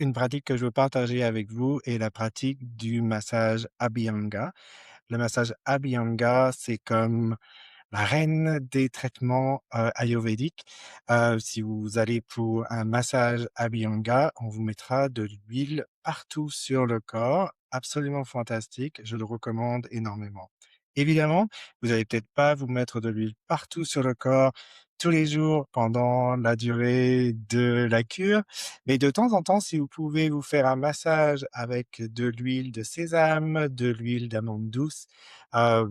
Une pratique que je veux partager avec vous est la pratique du massage Abhyanga. Le massage Abhyanga, c'est comme la reine des traitements ayurvédiques. Si vous allez pour un massage Abhyanga, on vous mettra de l'huile partout sur le corps. Absolument fantastique, je le recommande énormément. Évidemment, vous n'allez peut-être pas vous mettre de l'huile partout sur le corps tous les jours pendant la durée de la cure, mais de temps en temps, si vous pouvez vous faire un massage avec de l'huile de sésame, de l'huile d'amande douce, euh,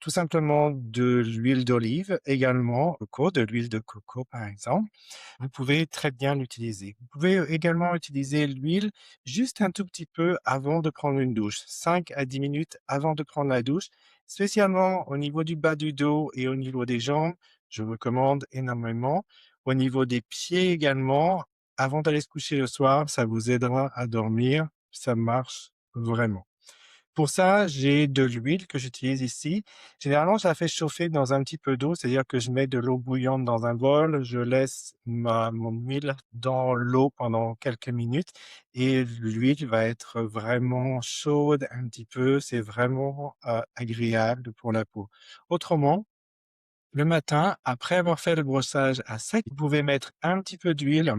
tout simplement de l'huile d'olive également, de l'huile de coco par exemple, vous pouvez très bien l'utiliser. Vous pouvez également utiliser l'huile juste un tout petit peu avant de prendre une douche, 5 à 10 minutes avant de prendre la douche, spécialement au niveau du bas du dos et au niveau des jambes, je recommande énormément. Au niveau des pieds également, avant d'aller se coucher le soir, ça vous aidera à dormir, ça marche vraiment. Pour ça, j'ai de l'huile que j'utilise ici. Généralement, je la fais chauffer dans un petit peu d'eau, c'est-à-dire que je mets de l'eau bouillante dans un bol, je laisse mon huile dans l'eau pendant quelques minutes et l'huile va être vraiment chaude un petit peu. C'est vraiment agréable pour la peau. Autrement, le matin, après avoir fait le brossage à sec, vous pouvez mettre un petit peu d'huile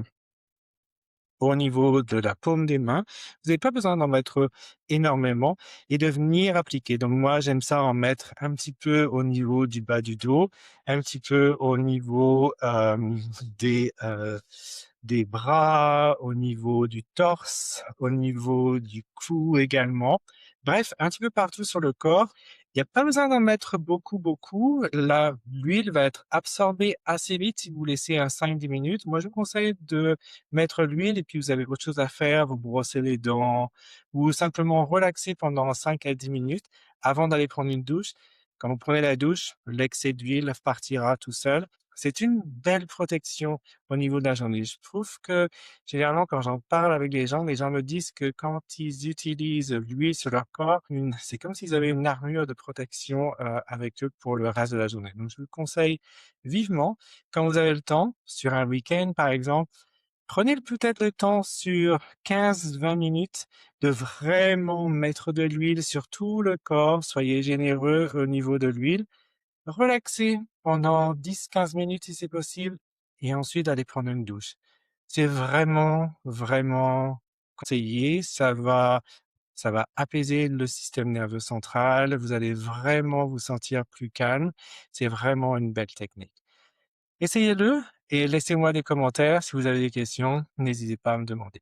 au niveau de la paume des mains. Vous n'avez pas besoin d'en mettre énormément et de venir appliquer. Donc moi, j'aime ça en mettre un petit peu au niveau du bas du dos, un petit peu au niveau des bras, au niveau du torse, au niveau du cou également. Bref, un petit peu partout sur le corps. Il n'y a pas besoin d'en mettre beaucoup, beaucoup. L'huile va être absorbée assez vite si vous laissez un 5-10 minutes. Moi, je vous conseille de mettre l'huile et puis vous avez autre chose à faire, vous brossez les dents ou simplement relaxer pendant 5 à 10 minutes avant d'aller prendre une douche. Quand vous prenez la douche, l'excès d'huile partira tout seul. C'est une belle protection au niveau de la journée. Je trouve que généralement, quand j'en parle avec les gens me disent que quand ils utilisent l'huile sur leur corps, c'est comme s'ils avaient une armure de protection avec eux pour le reste de la journée. Donc, je vous conseille vivement, quand vous avez le temps, sur un week-end par exemple, prenez peut-être le temps sur 15-20 minutes de vraiment mettre de l'huile sur tout le corps. Soyez généreux au niveau de l'huile. Relaxez pendant 10-15 minutes si c'est possible et ensuite allez prendre une douche. C'est vraiment, vraiment conseillé. Ça va apaiser le système nerveux central. Vous allez vraiment vous sentir plus calme. C'est vraiment une belle technique. Essayez-le et laissez-moi des commentaires si vous avez des questions. N'hésitez pas à me demander.